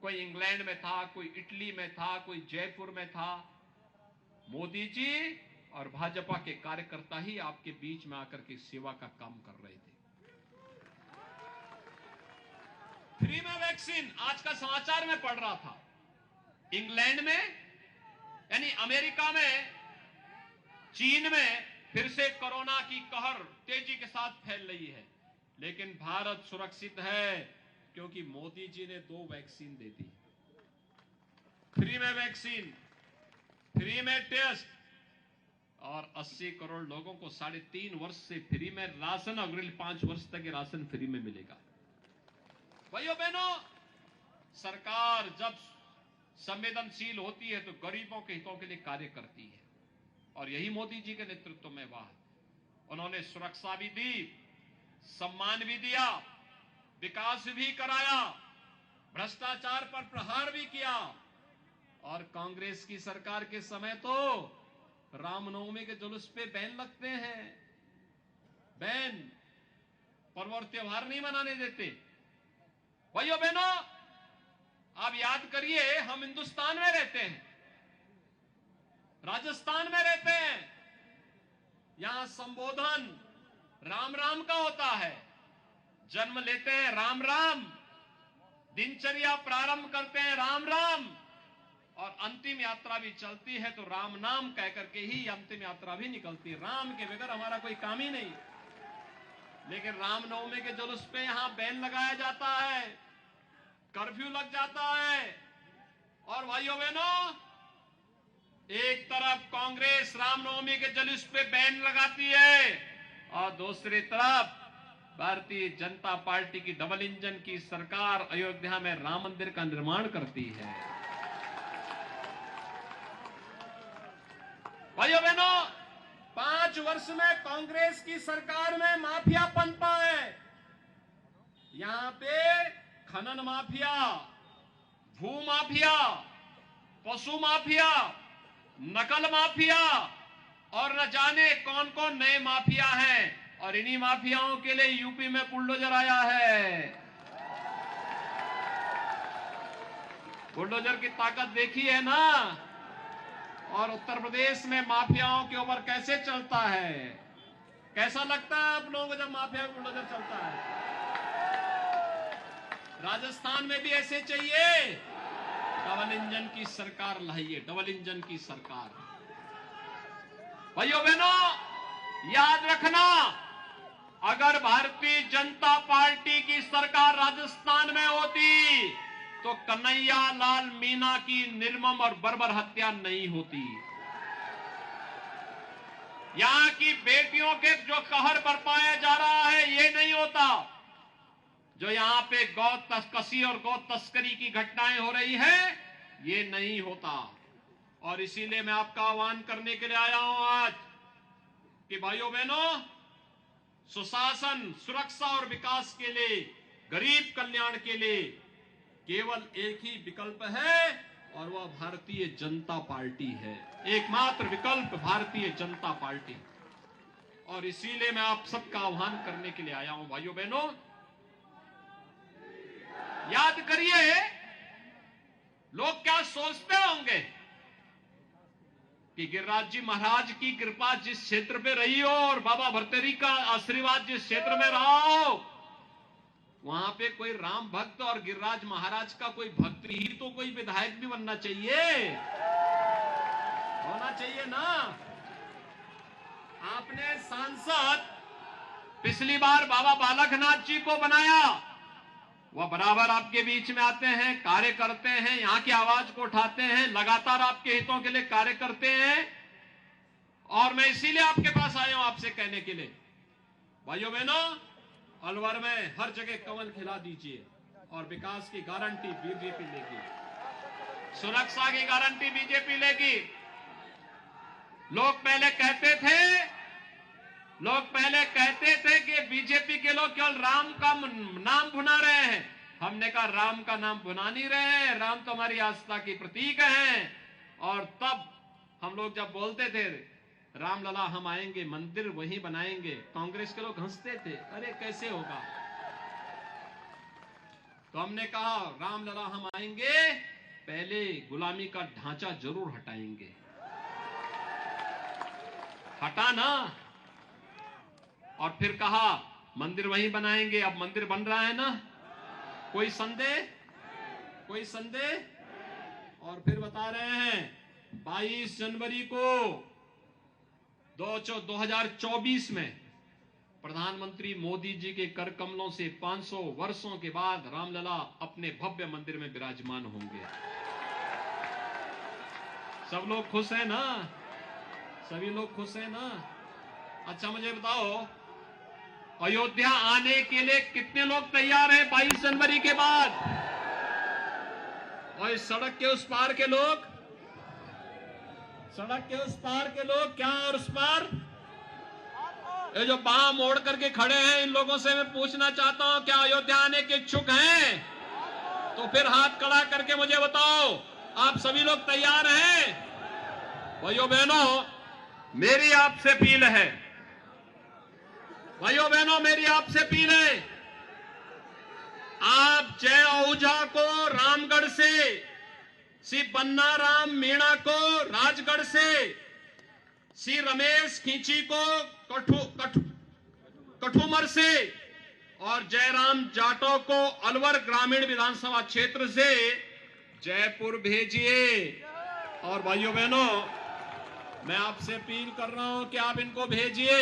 कोई इंग्लैंड में था, कोई इटली में था, कोई जयपुर में था। मोदी जी और भाजपा के कार्यकर्ता ही आपके बीच में आकर के सेवा का काम कर रहे थे। फ्री में वैक्सीन, आज का समाचार में पढ़ रहा था, इंग्लैंड में यानी अमेरिका में, चीन में फिर से कोरोना की कहर तेजी के साथ फैल रही है, लेकिन भारत सुरक्षित है क्योंकि मोदी जी ने 2 वैक्सीन दे दी। फ्री में वैक्सीन, फ्री में टेस्ट और 80 करोड़ लोगों को 3.5 वर्ष से फ्री में राशन, अगले 5 वर्ष तक ये राशन फ्री में मिलेगा। भाइयों बहनों, सरकार जब संवेदनशील होती है तो गरीबों के हितों के लिए कार्य करती है, और यही मोदी जी के नेतृत्व में हुआ। उन्होंने सुरक्षा भी दी, सम्मान भी दिया, विकास भी कराया, भ्रष्टाचार पर प्रहार भी किया। और कांग्रेस की सरकार के समय तो रामनवमी के जुलूस पे बैन लगते हैं, बैन, पर्व और त्योहार नहीं मनाने देते। भाइयों बहनों, आप याद करिए, हम हिंदुस्तान में रहते हैं, राजस्थान में रहते हैं, यहां संबोधन राम राम का होता है। जन्म लेते हैं राम राम, दिनचर्या प्रारंभ करते हैं राम राम, और अंतिम यात्रा भी चलती है तो राम नाम कहकर के ही अंतिम यात्रा भी निकलती है। राम के बगैर हमारा कोई काम ही नहीं। लेकिन रामनवमी के जुलूस पे यहां बैन लगाया जाता है, कर्फ्यू लग जाता है। और भाइयों बहनों, एक तरफ कांग्रेस रामनवमी के जुलूस पे बैन लगाती है और दूसरी तरफ भारतीय जनता पार्टी की डबल इंजन की सरकार अयोध्या में राम मंदिर का निर्माण करती है। भाइयों बहनों, 5 वर्ष में कांग्रेस की सरकार में माफिया पनपा है। यहां पे खनन माफिया, भू माफिया, पशु माफिया, नकल माफिया और न जाने कौन कौन नए माफिया हैं, और इन्हीं माफियाओं के लिए यूपी में बुलडोजर आया है। बुलडोजर की ताकत देखी है ना, और उत्तर प्रदेश में माफियाओं के ऊपर कैसे चलता है। कैसा लगता है आप लोगों को जब माफिया बुलडोजर चलता है? राजस्थान में भी ऐसे चाहिए, डबल इंजन की सरकार लाइए, डबल इंजन की सरकार। भाइयों बहनों, याद रखना, अगर भारतीय जनता पार्टी की सरकार राजस्थान में होती तो कन्हैया लाल मीणा की निर्मम और बर्बर हत्या नहीं होती। यहां की बेटियों के जो कहर बरपाया जा रहा है ये नहीं होता। जो यहां पे गौ तस्करी और गौ तस्करी की घटनाएं हो रही है ये नहीं होता। और इसीलिए मैं आपका आह्वान करने के लिए आया हूं आज कि भाइयों बहनों, सुशासन, सुरक्षा और विकास के लिए, गरीब कल्याण के लिए केवल एक ही विकल्प है और वह भारतीय जनता पार्टी है। एकमात्र विकल्प भारतीय जनता पार्टी। और इसीलिए मैं आप सबका आह्वान करने के लिए आया हूं। भाइयों बहनों, याद करिए, लोग क्या सोचते होंगे कि गिरिराज जी महाराज की कृपा जिस क्षेत्र पे रही हो और बाबा भर्तृहरि का आशीर्वाद जिस क्षेत्र में रहा हो, वहां पे कोई राम भक्त और गिरिराज महाराज का कोई भक्त ही तो कोई विधायक भी बनना चाहिए, होना चाहिए ना। आपने सांसद पिछली बार बाबा बालकनाथ जी को बनाया, वह बराबर आपके बीच में आते हैं, कार्य करते हैं, यहाँ की आवाज को उठाते हैं, लगातार आपके हितों के लिए कार्य करते हैं। और मैं इसीलिए आपके पास आया हूं आपसे कहने के लिए, भाइयों बहनों, अलवर में हर जगह कमल खिला दीजिए और विकास की गारंटी बीजेपी लेगी, सुरक्षा की गारंटी बीजेपी लेगी। लोग पहले कहते थे कि बीजेपी के लोग केवल राम का नाम भुना रहे हैं। हमने कहा राम का नाम भुना नहीं रहे हैं, राम तो हमारी आस्था की प्रतीक हैं। और तब हम लोग जब बोलते थे रामलला हम आएंगे, मंदिर वहीं बनाएंगे, कांग्रेस के लोग हंसते थे, अरे कैसे होगा। तो हमने कहा रामलला हम आएंगे, पहले गुलामी का ढांचा जरूर हटाएंगे। हटा ना, और फिर कहा मंदिर वहीं बनाएंगे। अब मंदिर बन रहा है ना, कोई संदेह, कोई संदेह। और फिर बता रहे हैं 22 जनवरी को 2024 में प्रधानमंत्री मोदी जी के कर कमलों से 500 वर्षों के बाद रामलला अपने भव्य मंदिर में विराजमान होंगे। सब लोग खुश हैं ना, सभी लोग खुश हैं ना। अच्छा मुझे बताओ, अयोध्या आने के लिए कितने लोग तैयार हैं 22 जनवरी के बाद? और इस सड़क के उस पार के लोग, सड़क के उस पार के लोग क्या, और उस पार ये जो बाह मोड़ करके खड़े हैं, इन लोगों से मैं पूछना चाहता हूं, क्या अयोध्या आने के इच्छुक हैं? तो फिर हाथ खड़ा करके मुझे बताओ, आप सभी लोग तैयार हैं? भाइयों बहनों, मेरी आपसे अपील है, भाइयों बहनों मेरी आपसे अपील है, आप जय आहूजा को रामगढ़ से, श्री बन्ना राम मीणा को राजगढ़ से, श्री रमेश खींची को कठुमर से, और जयराम जाटव को अलवर ग्रामीण विधानसभा क्षेत्र से जयपुर भेजिए। और भाइयों बहनों, मैं आपसे अपील कर रहा हूं कि आप इनको भेजिए,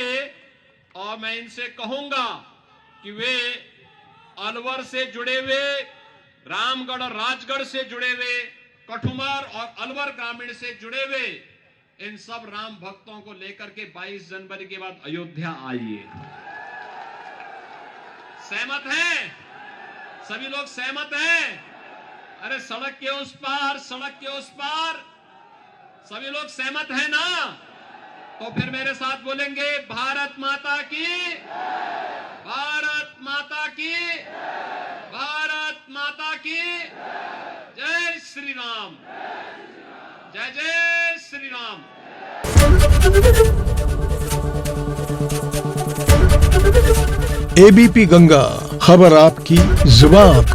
और मैं इनसे कहूंगा कि वे अलवर से जुड़े हुए, रामगढ़ और राजगढ़ से जुड़े हुए, कठुमर और अलवर ग्रामीण से जुड़े हुए इन सब राम भक्तों को लेकर के 22 जनवरी के बाद अयोध्या आइए। सहमत हैं? सभी लोग सहमत हैं? अरे सड़क के उस पार, सड़क के उस पार, सभी लोग सहमत हैं ना? तो फिर मेरे साथ बोलेंगे, भारत माता की, भारत माता की, भारत माता की जय श्री राम, जय जय श्री राम। एबीपी गंगा, खबर आपकी, जुबान आपकी।